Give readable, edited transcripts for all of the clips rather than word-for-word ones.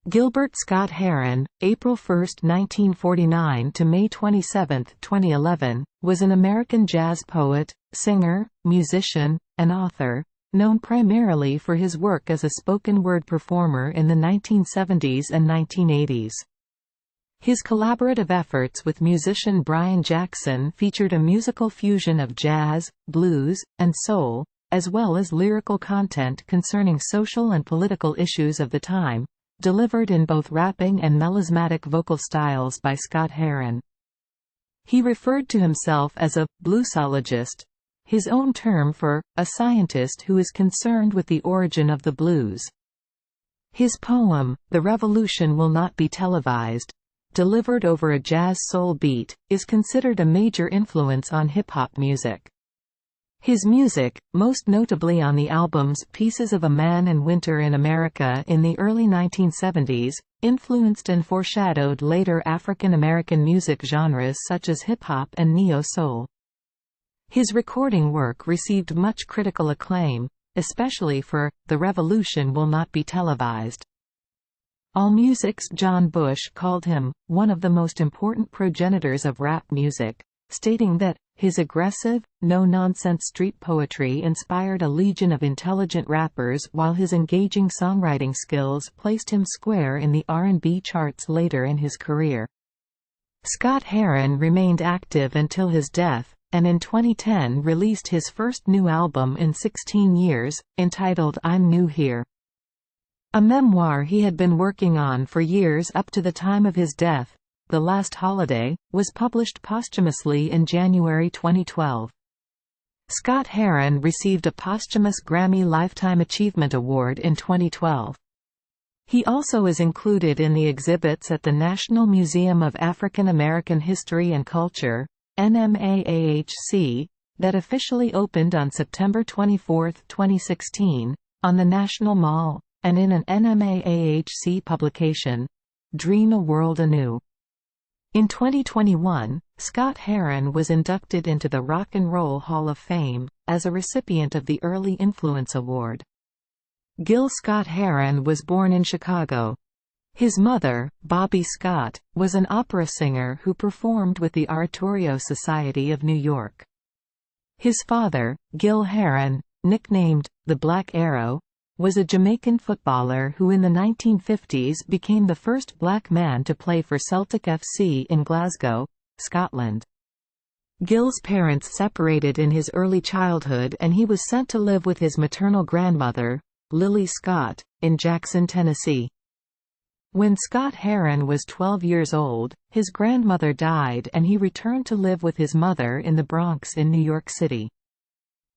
Gilbert Scott-Heron, April 1, 1949 to May 27, 2011, was an American jazz poet, singer, musician, and author, known primarily for his work as a spoken-word performer in the 1970s and 1980s. His collaborative efforts with musician Brian Jackson featured a musical fusion of jazz, blues, and soul, as well as lyrical content concerning social and political issues of the time, delivered in both rapping and melismatic vocal styles by Scott-Heron. He referred to himself as a bluesologist, his own term for a scientist who is concerned with the origin of the blues. His poem, "The Revolution Will Not Be Televised," delivered over a jazz soul beat, is considered a major influence on hip-hop music. His music, most notably on the albums Pieces of a Man and Winter in America in the early 1970s, influenced and foreshadowed later African American music genres such as hip-hop and neo-soul. His recording work received much critical acclaim, especially for "The Revolution Will Not Be Televised." AllMusic's John Bush called him one of the most important progenitors of rap music, stating that his aggressive, no-nonsense street poetry inspired a legion of intelligent rappers, while his engaging songwriting skills placed him square in the R&B charts later in his career. Scott-Heron remained active until his death, and in 2010 released his first new album in 16 years, entitled I'm New Here. A memoir he had been working on for years up to the time of his death, The Last Holiday, was published posthumously in January 2012. Scott-Heron received a posthumous Grammy Lifetime Achievement Award in 2012. He also is included in the exhibits at the National Museum of African American History and Culture, NMAAHC, that officially opened on September 24, 2016, on the National Mall, and in an NMAAHC publication, Dream a World Anew. In 2021, Scott-Heron was inducted into the Rock and Roll Hall of Fame, as a recipient of the Early Influence Award. Gil Scott-Heron was born in Chicago. His mother, Bobby Scott, was an opera singer who performed with the Oratorio Society of New York. His father, Gil Heron, nicknamed the Black Arrow, was a Jamaican footballer who in the 1950s became the first black man to play for Celtic FC in Glasgow, Scotland. Gil's parents separated in his early childhood and he was sent to live with his maternal grandmother, Lily Scott, in Jackson, Tennessee. When Scott-Heron was 12 years old, his grandmother died and he returned to live with his mother in the Bronx in New York City.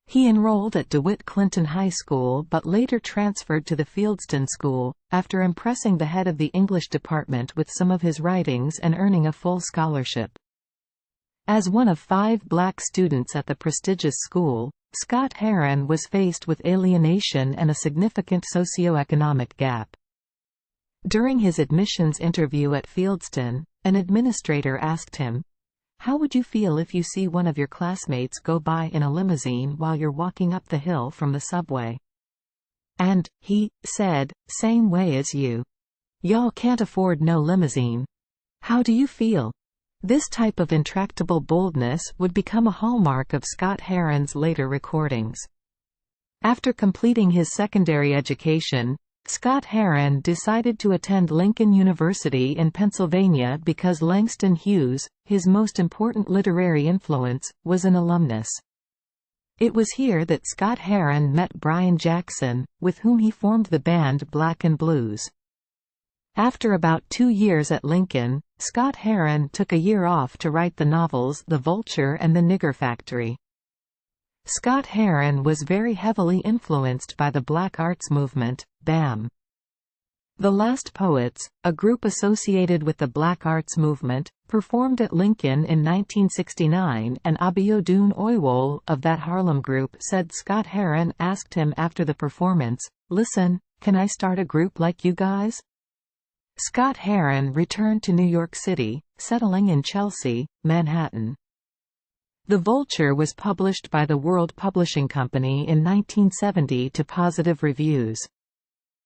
He enrolled at DeWitt Clinton High School but later transferred to the Fieldston School, after impressing the head of the English department with some of his writings and earning a full scholarship. As one of 5 black students at the prestigious school, Scott-Heron was faced with alienation and a significant socioeconomic gap. During his admissions interview at Fieldston, an administrator asked him, "How would you feel if you see one of your classmates go by in a limousine while you're walking up the hill from the subway?" And he said, "Same way as you. Y'all can't afford no limousine. How do you feel?" This type of intractable boldness would become a hallmark of Scott-Heron's later recordings. After completing his secondary education, Scott-Heron decided to attend Lincoln University in Pennsylvania because Langston Hughes, his most important literary influence, was an alumnus. It was here that Scott-Heron met Brian Jackson, with whom he formed the band Black and Blues. After about 2 years at Lincoln, Scott-Heron took a year off to write the novels The Vulture and The Nigger Factory. Scott-Heron was very heavily influenced by the Black Arts Movement, BAM. The Last Poets, a group associated with the Black Arts Movement, performed at Lincoln in 1969 and Abiodun Oywole of that Harlem group said Scott-Heron asked him after the performance, "Listen, can I start a group like you guys?" Scott-Heron returned to New York City, settling in Chelsea, Manhattan. The Vulture was published by the World Publishing Company in 1970 to positive reviews.